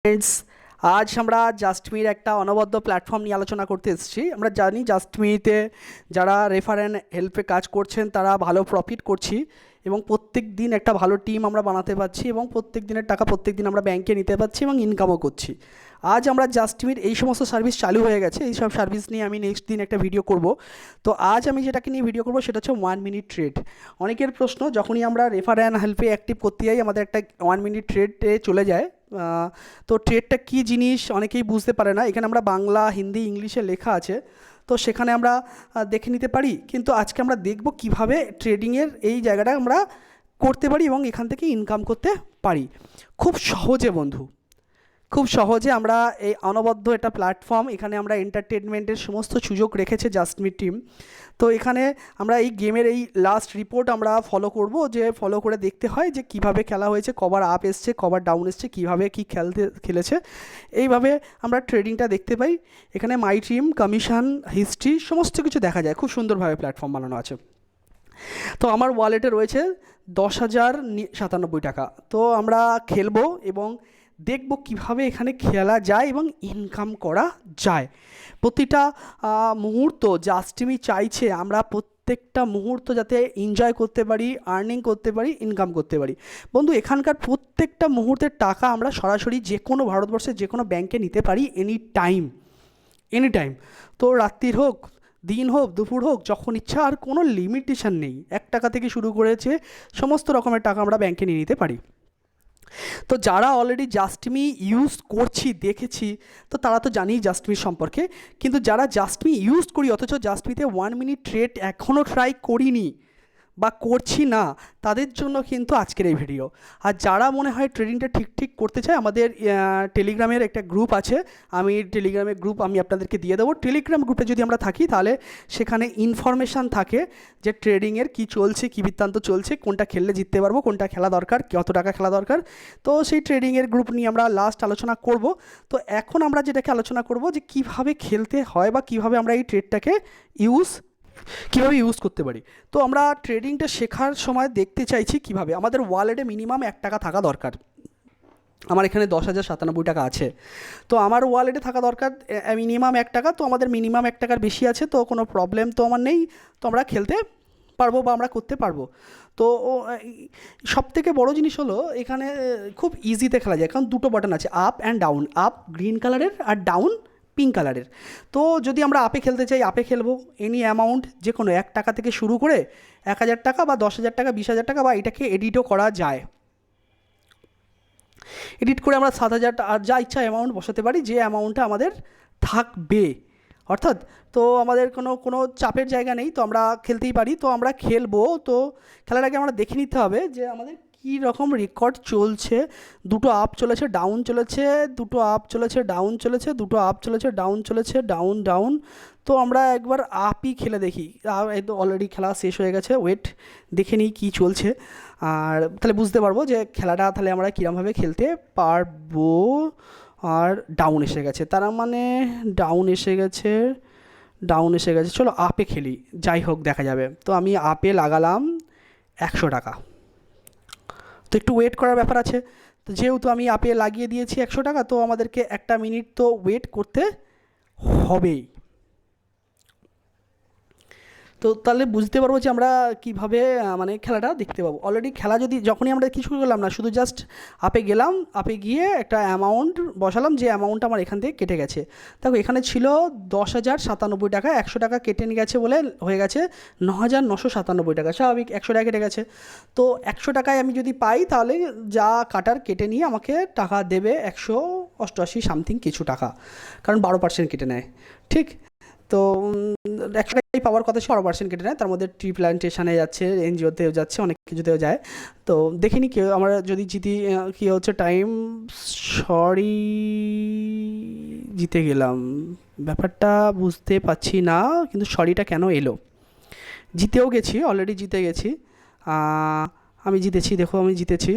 Friends, আজ আমরা জাস্টমির একটা অনবদ্য প্ল্যাটফর্ম নিয়ে আলোচনা করতে এসেছি। আমরা জানি জাস্টমিতে যারা রেফার অ্যান্ড হেল্পে কাজ করছেন তারা ভালো প্রফিট করছি এবং প্রত্যেক দিন একটা ভালো টিম আমরা বানাতে পারছি এবং প্রত্যেক দিনের টাকা প্রত্যেক দিন আমরা ব্যাংকে নিতে পারছি এবং ইনকামও করছি। আজ আমরা জাস্টমির এই সমস্ত সার্ভিস চালু হয়ে গেছে, এই সব সার্ভিস নিয়ে আমি নেক্সট দিন একটা ভিডিও করব। তো আজ আমি যেটাকে নিয়ে ভিডিও করব সেটা হচ্ছে 1 মিনিট ট্রেড। অনেকের প্রশ্ন, যখনই আমরা রেফার অ্যান্ড হেল্পে অ্যাক্টিভ করতে যাই আমাদের একটা 1 মিনিট ট্রেডে চলে যায়। তো ট্রেডটা কী জিনিস অনেকেই বুঝতে পারে না। এখানে আমরা বাংলা, হিন্দি, ইংলিশে লেখা আছে, তো সেখানে আমরা দেখে নিতে পারি। কিন্তু আজকে আমরা দেখব কিভাবে ট্রেডিংয়ের এই জায়গাটা আমরা করতে পারি এবং এখান থেকে ইনকাম করতে পারি খুব সহজে বন্ধু। খুব সহজে আমরা এই অনবদ্য একটা প্ল্যাটফর্ম, এখানে আমরা এন্টারটেনমেন্টের সমস্ত সুযোগ রেখেছে জাস্টমিট টিম। তো এখানে আমরা এই গেমের এই লাস্ট রিপোর্ট আমরা ফলো করব, যে ফলো করে দেখতে হয় যে কিভাবে খেলা হয়েছে, কবার আপ এসছে, কবার ডাউন এসছে, কীভাবে কী খেলেছে। এইভাবে আমরা ট্রেডিংটা দেখতে পাই। এখানে মাই টিম, কমিশন, হিস্ট্রি সমস্ত কিছু দেখা যায়। খুব সুন্দরভাবে প্ল্যাটফর্ম বানানো আছে। তো আমার ওয়ালেটে রয়েছে 10,097 টাকা। তো আমরা খেলবো এবং দেখব কিভাবে এখানে খেলা যায় এবং ইনকাম করা যায়। প্রতিটা মুহূর্ত জাস্টমি চাইছে আমরা প্রত্যেকটা মুহূর্ত যাতে এনজয় করতে পারি, আর্নিং করতে পারি, ইনকাম করতে পারি। বন্ধু, এখানকার প্রত্যেকটা মুহূর্তের টাকা আমরা সরাসরি যে কোনো ভারতবর্ষের যে কোনো ব্যাংকে নিতে পারি এনি টাইম। তো রাত্রির হোক, দিন হোক, দুপুর হোক, যখন ইচ্ছা, আর কোনো লিমিটেশন নেই। 1 টাকা থেকে শুরু করেছে সমস্ত রকমের টাকা আমরা ব্যাংকে নিয়ে নিতে পারি। তো যারা অলরেডি জাস্টমি ইউজ করছি দেখেছি, তো তারা তো জানি জাস্টমি সম্পর্কে। কিন্তু যারা জাস্টমি ইউজ করি অথচ জাস্টমিতে 1 মিনিট ট্রেড এখনও ট্রাই করিনি বা করছি না, তাদের জন্য কিন্তু আজকের এই ভিডিও। আর যারা মনে হয় ট্রেডিংটা ঠিক করতে চায়, আমাদের টেলিগ্রামের একটা গ্রুপ আছে, আমি টেলিগ্রামের গ্রুপ আমি আপনাদেরকে দিয়ে দেবো। টেলিগ্রাম গ্রুপে যদি আমরা থাকি তাহলে সেখানে ইনফরমেশান থাকে যে ট্রেডিংয়ের কী চলছে, কী বৃত্তান্ত চলছে, কোনটা খেললে জিততে পারবো, কোনটা খেলা দরকার, কত টাকা খেলা দরকার। তো সেই ট্রেডিংয়ের গ্রুপ নিয়ে আমরা লাস্ট আলোচনা করব। তো এখন আমরা যেটাকে আলোচনা করব যে কীভাবে খেলতে হয় বা কীভাবে আমরা এই ট্রেডটাকে কীভাবে ইউজ করতে পারি। তো আমরা ট্রেডিংটা শেখার সময় দেখতে চাইছি কিভাবে আমাদের ওয়ালেটে মিনিমাম 1 টাকা থাকা দরকার। আমার এখানে 10,097 টাকা আছে, তো আমার ওয়ালেটে থাকা দরকার মিনিমাম 1 টাকা। তো আমাদের মিনিমাম 1 টাকার বেশি আছে, তো কোনো প্রবলেম তো আমার নেই। তো আমরা খেলতে পারবো বা আমরা করতে পারবো। তো সবথেকে বড় জিনিস হলো এখানে খুব ইজিতে খেলা যায়, কারণ দুটো বাটন আছে, up and down. Up green কালারের আর ডাউন পিঙ্ক কালারের। তো যদি আমরা আপে খেলতে চাই আপে খেলবো, এনি অ্যামাউন্ট যে কোনো 1 টাকা থেকে শুরু করে 1,000 টাকা বা 10,000 টাকা, 20,000 টাকা, বা এটাকে এডিটও করা যায়। এডিট করে আমরা 7,000 আর যা ইচ্ছা অ্যামাউন্ট বসাতে পারি, যে অ্যামাউন্টটা আমাদের থাকবে। অর্থাৎ তো আমাদের কোনো চাপের জায়গা নেই, তো আমরা খেলতেই পারি। তো আমরা খেলবো। তো খেলার আগে আমরা দেখে নিতে হবে যে আমাদের কী রকম রেকর্ড চলছে। দুটো আপ চলেছে, ডাউন চলেছে, দুটো আপ চলেছে, ডাউন চলেছে, দুটো আপ চলেছে, ডাউন চলেছে, ডাউন ডাউন। তো আমরা একবার আপই খেলে দেখি। একদম অলরেডি খেলা শেষ হয়ে গেছে, ওয়েট দেখে নিই কী চলছে, আর তাহলে বুঝতে পারবো যে খেলাটা তাহলে আমরা কীরকমভাবে খেলতে পারবো। আর ডাউন এসে গেছে, তার মানে ডাউন এসে গেছে, চলো আপে খেলি, যাই হোক দেখা যাবে। তো আমি আপে লাগালাম 100 টাকা। তো একটু ওয়েট করার ব্যাপার আছে। তো যেহেতু আমি আপে লাগিয়ে দিয়েছি 100 টাকা, তো আমাদেরকে 1 মিনিট তো ওয়েট করতে হবেই। তো তাহলে বুঝতে পারবো যে আমরা কীভাবে মানে খেলাটা দেখতে পাবো। অলরেডি খেলা যখনই আমরা কিছু করলাম না, শুধু জাস্ট আপে গেলাম, আপে গিয়ে একটা অ্যামাউন্ট বসালাম, যে অ্যামাউন্টটা আমার এখান থেকে কেটে গেছে। দেখো এখানে ছিল 10,097 টাকা, 100 টাকা কেটে নিয়ে গেছে বলে হয়ে গেছে 9,997 টাকা। স্বাভাবিক, 100 টাকা কেটে গেছে। তো 100 টাকায় আমি যদি পাই তাহলে যা কাটার কেটে নিয়ে আমাকে টাকা দেবে 188 সামথিং কিছু টাকা, কারণ 12% কেটে নেয়। ঠিক, তো 100 টাকাই পাওয়ার কথা ছিল, 12% কেটে নেয়। তার মধ্যে ট্রি প্ল্যান্টেশনে যাচ্ছে, এনজিওতেও যাচ্ছে, অনেক কিছুতেও যায়। তো দেখিনি কেউ আমরা যদি জিতি কী হচ্ছে টাইম, সরি জিতে গেলাম, ব্যাপারটা বুঝতে পারছি না, কিন্তু সরিটা কেন এলো। জিতেও গেছি, অলরেডি জিতে গেছি। আমি জিতেছি, দেখো আমি জিতেছি।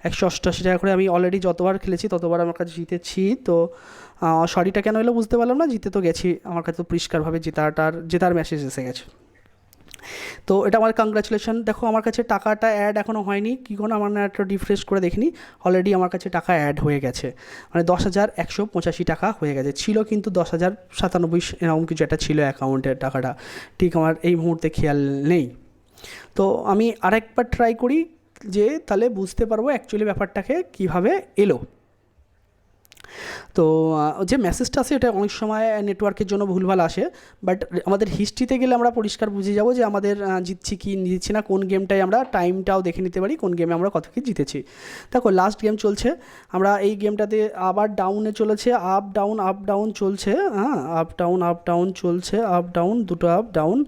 188 টাকা করে আমি অলরেডি যতবার খেলেছি ততবার আমার কাছে জিতেছি। তো সরিটা কেন এলো বুঝতে পারলাম না, জিতে তো গেছি, আমার কাছে তো পরিষ্কারভাবে জেতার মেসেজ এসে গেছে। তো এটা আমার কংগ্রাচুলেশন। দেখো আমার কাছে টাকাটা অ্যাড এখনও হয়নি, কী কোনো আমার না একটা রিফ্রেশ করে দেখিনি, অলরেডি আমার কাছে টাকা অ্যাড হয়ে গেছে, মানে 10,185 টাকা হয়ে গেছে। ছিল কিন্তু 10,097 এরকম কিছু একটা ছিল অ্যাকাউন্টের টাকাটা, ঠিক আমার এই মুহূর্তে খেয়াল নেই। তো আমি আরেকবার ট্রাই করি, যে তাহলে বুঝতে পারবো অ্যাকচুয়ালি ব্যাপারটাকে কীভাবে এলো। তো যে মেসেজটা আসে এটা অনেক সময় নেটওয়ার্কের জন্য ভুলভাল আসে, বাট আমাদের হিস্ট্রিতে গেলে আমরা পরিষ্কার বুঝে যাব যে আমাদের জিতছি কি জিতছি না, কোন গেমটায় আমরা টাইমটাও দেখে নিতে পারি কোন গেমে আমরা কত কি জিতেছি। দেখো লাস্ট গেম চলছে, আমরা এই গেমটাতে আবার ডাউনে চলেছে, আপ ডাউন চলছে, হ্যাঁ আপ ডাউন চলছে, আপ ডাউন দুটো আপ ডাউন।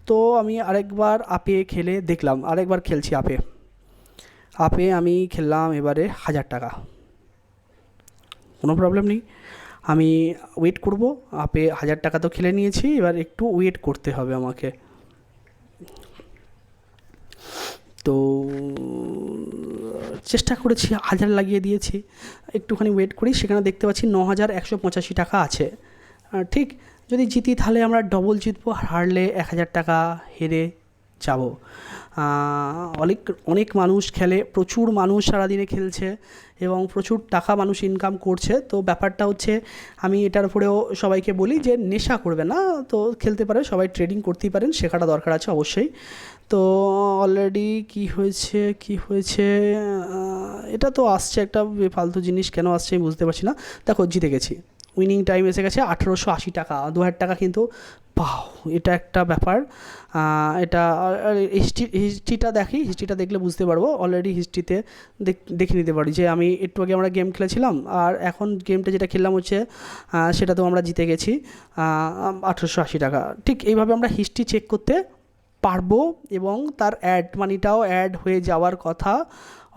তো আমি আরেকবার আপে খেলে দেখলাম, আরেকবার খেলছি আপে, আমি খেললাম এবারে 1,000 টাকা, কোনো প্রবলেম নেই, আমি ওয়েট করব। আপে 1,000 টাকা তো খেলে নিয়েছি, এবার একটু ওয়েট করতে হবে আমাকে। তো চেষ্টা করেছি, 1,000 লাগিয়ে দিয়েছি, একটুখানি ওয়েট করি, সেখানে দেখতে পাচ্ছি 9,185 টাকা আছে। ঠিক, যদি জিতি তাহলে আমরা ডবল জিতবো, হারলে 1,000 টাকা হেরে যাব। অনেক অনেক মানুষ খেলে, প্রচুর মানুষ সারাদিনে খেলছে এবং প্রচুর টাকা মানুষ ইনকাম করছে। তো ব্যাপারটা হচ্ছে, আমি এটার উপরেও সবাইকে বলি যে নেশা করবে না, তো খেলতে পারে সবাই, ট্রেডিং করতেই পারেন, শেখাটা দরকার আছে অবশ্যই। তো অলরেডি কি হয়েছে, এটা তো আসছে একটা ফালতু জিনিস, কেন আসছে আমি বুঝতে পারছি না। দেখো জিতে গেছি, উইনিং টাইম এসে গেছে 1,880 টাকা, 2,000 টাকা কিন্তু পাও, এটা একটা ব্যাপার। এটা হিস্ট্রিটা দেখি, হিস্ট্রিটা দেখলে বুঝতে পারবো, অলরেডি হিস্ট্রিতে দেখে নিতে পারি যে আমি একটু আগে আমরা গেম খেলেছিলাম, আর এখন গেমটা যেটা খেললাম হচ্ছে সেটাতেও আমরা জিতে গেছি 1,880 টাকা। ঠিক এইভাবে আমরা হিস্ট্রি চেক করতে পারবো, এবং তার অ্যাড মানিটাও অ্যাড হয়ে যাওয়ার কথা,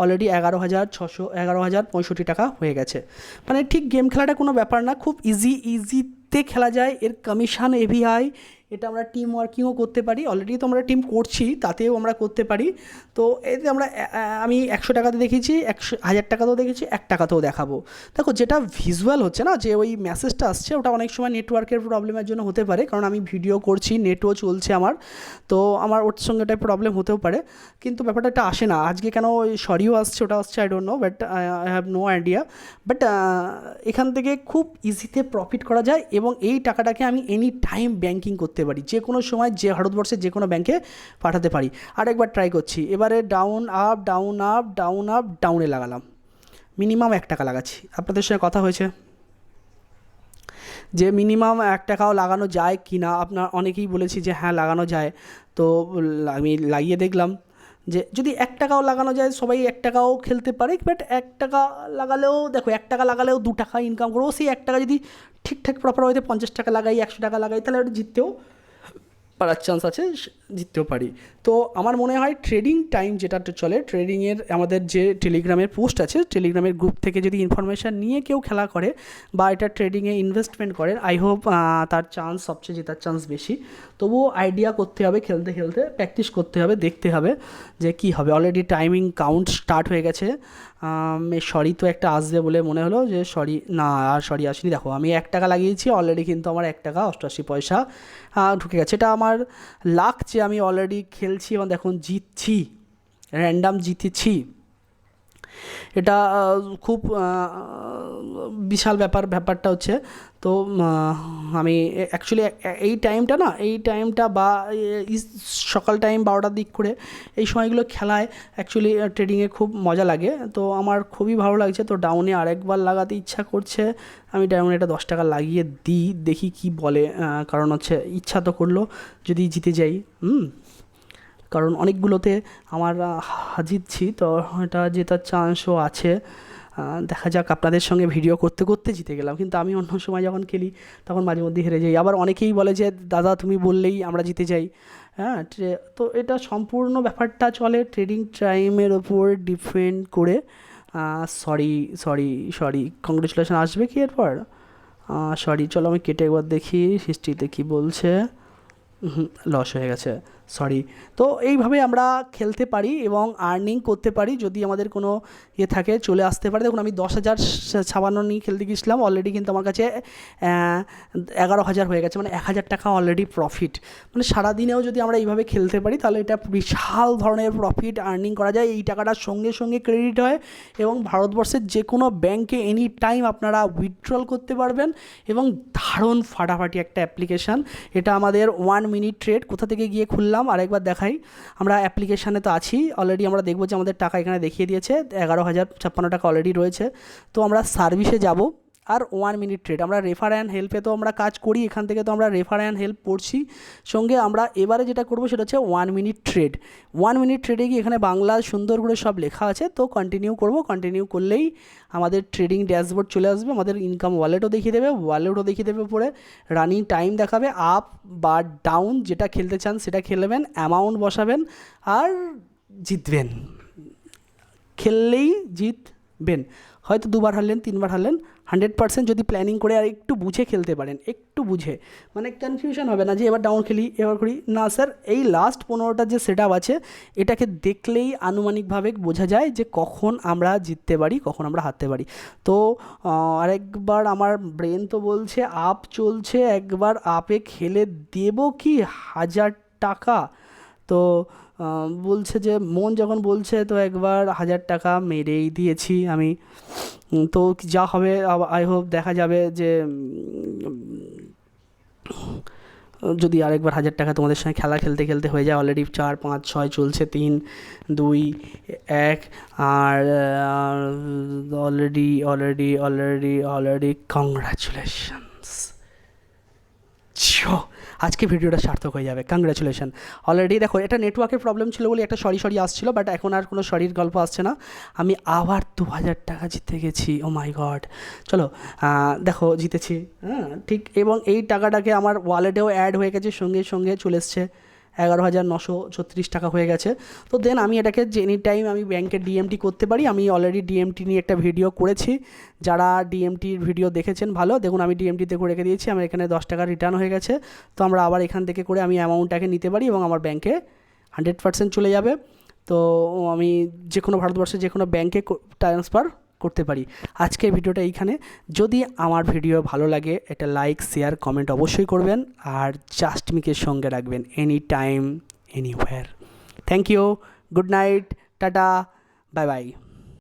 অলরেডি 11,665 টাকা হয়ে গেছে। মানে ঠিক গেম খেলাটা কোনো ব্যাপার না, খুব ইজিতে খেলা যায়, এর কমিশন হেভি হাই, এটা আমরা টিম ওয়ার্কিংও করতে পারি, অলরেডি তো আমরা টিম করছি, তাতেও আমরা করতে পারি। তো এতে আমরা আমি 100 টাকাতে দেখেছি, 1,000 টাকাতেও দেখেছি, 1 টাকাতেও দেখাবো। দেখো যেটা ভিজুয়াল হচ্ছে না, যে ওই মেসেজটা আসছে, ওটা অনেক সময় নেটওয়ার্কের প্রবলেমের জন্য হতে পারে, কারণ আমি ভিডিও করছি, নেটও চলছে আমার, তো আমার ওর সঙ্গে একটা প্রবলেম হতেও পারে, কিন্তু ব্যাপারটা একটা আসে না। আজকে কেন ওই সরিও আসছে, ওটা আসছে I don't know, but I have no idea. But এখান থেকে খুব ইজিতে প্রফিট করা যায়, এবং এই টাকাটাকে আমি এনি টাইম ব্যাঙ্কিং করতে পারি, যে কোনো সময় যে ভারতবর্ষের যে কোনো ব্যাংকে পাঠাতে পারি। আরেকবার ট্রাই করছি, এবারে ডাউন আপ ডাউনে লাগালাম, মিনিমাম 1 টাকা লাগাচ্ছি। আপনাদের সঙ্গে কথা হয়েছে যে মিনিমাম 1 টাকাও লাগানো যায় কি না, আপনার অনেকেই বলেছি যে হ্যাঁ লাগানো যায়। তো আমি লাগিয়ে দেখলাম যে যদি 1 টাকাও লাগানো যায়, সবাই 1 টাকাও খেলতে পারে, বাট 1 টাকা লাগালেও দেখো, 1 টাকা লাগালেও 2 টাকা ইনকাম করবো। সেই 1 টাকা যদি ঠিকঠাক প্রপার হয়তো 50 টাকা লাগাই, 100 টাকা লাগাই, তাহলে ওটা জিততেও পারার চান্স আছে, জিততেও পারি। তো আমার মনে হয় ট্রেডিং টাইম যেটা চলে, ট্রেডিংয়ের আমাদের যে টেলিগ্রামের পোস্ট আছে, টেলিগ্রামের গ্রুপ থেকে যদি ইনফরমেশান নিয়ে কেউ খেলা করে বা এটা ট্রেডিংয়ে ইনভেস্টমেন্ট করে, আই হোপ তার চান্স, সবচেয়ে জেতার চান্স বেশি। তবুও আইডিয়া করতে হবে, খেলতে খেলতে প্র্যাকটিস করতে হবে, দেখতে হবে যে কী হবে। অলরেডি টাইমিং কাউন্ট স্টার্ট হয়ে গেছে। সরি তো একটা আসবে বলে মনে হলো, যে সরি না, আর সরি আসেনি। দেখো আমি 1 টাকা লাগিয়েছি, অলরেডি কিন্তু আমার 1 টাকা 88 পয়সা ঢুকে গেছে। এটা আমার লাক যে আমি অলরেডি খেলছি এবং দেখুন জিতছি, র্যান্ডাম জিতেছি। এটা খুব বিশাল ব্যাপারটা হচ্ছে। তো আমি অ্যাকচুয়ালি এই টাইমটা বা সকাল টাইম 12টার দিক করে এই সময়গুলো খেলায় অ্যাকচুয়ালি ট্রেডিংয়ে খুব মজা লাগে। তো আমার খুবই ভালো লাগছে। তো ডাউনে আরেকবার লাগাতে ইচ্ছা করছে, আমি ডাউনে এটা 10 টাকা লাগিয়ে দিই, দেখি কি বলে। কারণ হচ্ছে ইচ্ছা তো করলো যদি জিতে যাই, কারণ অনেকগুলোতে আমার জিতছি, তো এটা জেতার চান্সও আছে। দেখা যাক, আপনাদের সঙ্গে ভিডিও করতে করতে জিতে গেলাম, কিন্তু আমি অন্য সময় যখন খেলি তখন মাঝে মধ্যে হেরে যাই। আবার অনেকেই বলে যে দাদা তুমি বললেই আমরা জিতে যাই। হ্যাঁ, তো এটা সম্পূর্ণ ব্যাপারটা চলে ট্রেডিং টাইমের ওপর ডিপেন্ড করে। সরি কংগ্রেচুলেশন আসবে কি এরপর? সরি, চলো আমি কেটে একবার দেখি হিস্ট্রিতে কী বলছে। লস হয়ে গেছে, সরি। তো এইভাবে আমরা খেলতে পারি এবং আর্নিং করতে পারি। যদি আমাদের কোনো ইয়ে থাকে চলে আসতে পারে। দেখুন আমি 10,000 56 নিয়ে খেলতে গিয়েছিলাম, অলরেডি কিন্তু আমার কাছে 11,000 হয়ে গেছে, মানে 1,000 টাকা অলরেডি প্রফিট। মানে সারাদিনেও যদি আমরা এইভাবে খেলতে পারি তাহলে এটা বিশাল ধরনের প্রফিট আর্নিং করা যায়। এই টাকাটা সঙ্গে সঙ্গে ক্রেডিট হয় এবং ভারতবর্ষের যে কোনো ব্যাংকে এনি টাইম আপনারা উইথড্রল করতে পারবেন এবং দারুণ ফাটাফাটি একটা অ্যাপ্লিকেশান। এটা আমাদের 1 মিনিট ট্রেড। কোথা থেকে গিয়ে খুললাম আরেকবার দেখাই। আমরা অ্যাপ্লিকেশানে তো আছি অলরেডি, আমরা দেখবো যে আমাদের টাকা এখানে দেখিয়ে দিয়েছে 11,056 টাকা অলরেডি রয়েছে। তো আমরা সার্ভিসে যাব আর 1 মিনিট ট্রেড, আমরা রেফার অ্যান্ড হেল্পে তো আমরা কাজ করি, এখান থেকে তো আমরা রেফার অ্যান্ড হেল্প পড়ছি। সঙ্গে আমরা এবারে যেটা করবো সেটা হচ্ছে 1 মিনিট ট্রেড। 1 মিনিট ট্রেডে গিয়ে এখানে বাংলা সুন্দর করে সব লেখা আছে, তো কন্টিনিউ করব। কন্টিনিউ করলেই আমাদের ট্রেডিং ড্যাশবোর্ড চলে আসবে, আমাদের ইনকাম ওয়ালেটও দেখিয়ে দেবে উপরে, রানিং টাইম দেখাবে, আপ বা ডাউন যেটা খেলতে চান সেটা খেলবেন, অ্যামাউন্ট বসাবেন আর জিতবেন। খেললেই জিতবেন। হয়তো 2বার হারলেন 3বার হারলেন, 100% যদি প্ল্যানিং করে আর একটু বুঝে খেলতে পারেন, একটু বুঝে, মানে কনফিউশন হবে না যে এবার ডাউন খেলি এবার করি না স্যার। এই লাস্ট 15টার যে সেট আপ আছে এটাকে দেখলেই আনুমানিকভাবে বোঝা যায় যে কখন আমরা জিততে পারি কখন আমরা হারতে পারি। তো আরেকবার আমার ব্রেন তো বলছে আপ চলছে, একবার আপে খেলে দেব কি 1,000 টাকা। তো বলছে যে মন যখন বলছে তো একবার 1,000 টাকা মেরেই দিয়েছি আমি। তো যা হবে আই হোপ দেখা যাবে যে যদি আরেকবার 1,000 টাকা তোমাদের সঙ্গে খেলা খেলতে খেলতে হয়ে যায়। অলরেডি 4 5 6 চলছে, 3 2 1 আর অলরেডি কংগ্রাচুলেশনস। আজকে ভিডিওটা সার্থক হয়ে যাবে, কংগ্রাচুলেশন। অলরেডি দেখো এটা নেটওয়ার্কের প্রবলেম ছিল বলে একটা সরি আসছিল, বাট এখন আর কোনো সরির গল্প আসছে না। আমি আবার 2,000 টাকা জিতে গেছি, ও মাই গড। চলো দেখো জিতেছি, হ্যাঁ ঠিক। এবং এই টাকাটাকে আমার ওয়ালেটেও অ্যাড হয়ে গেছে, সঙ্গে সঙ্গে চলে এসছে 11,936 টাকা হয়ে গেছে। তো দেন আমি এটাকে এনি টাইম আমি ব্যাংকে ডিএমটি করতে পারি। আমি অলরেডি ডিএমটি নিয়ে একটা ভিডিও করেছি, যারা ডিএমটির ভিডিও দেখেছেন ভালো, দেখুন আমি ডিএমটিতে করে রেখে দিয়েছি। আমার এখানে 10 টাকা রিটার্ন হয়ে গেছে। তো আমরা আবার এখান থেকে করে আমি অ্যামাউন্টটাকে নিতে পারি এবং আমার ব্যাংকে 100% চলে যাবে। তো আমি যে কোনো ভারতবর্ষের যে কোনো ব্যাংকে ট্রান্সফার করতে পারি। আজকের ভিডিওটা এইখানে। যদি আমার ভিডিও ভালো লাগে এটা লাইক শেয়ার কমেন্ট অবশ্যই করবেন আর জাস্ট মিকের সঙ্গে রাখবেন any time anywhere. Thank you, good night, tata, bye by.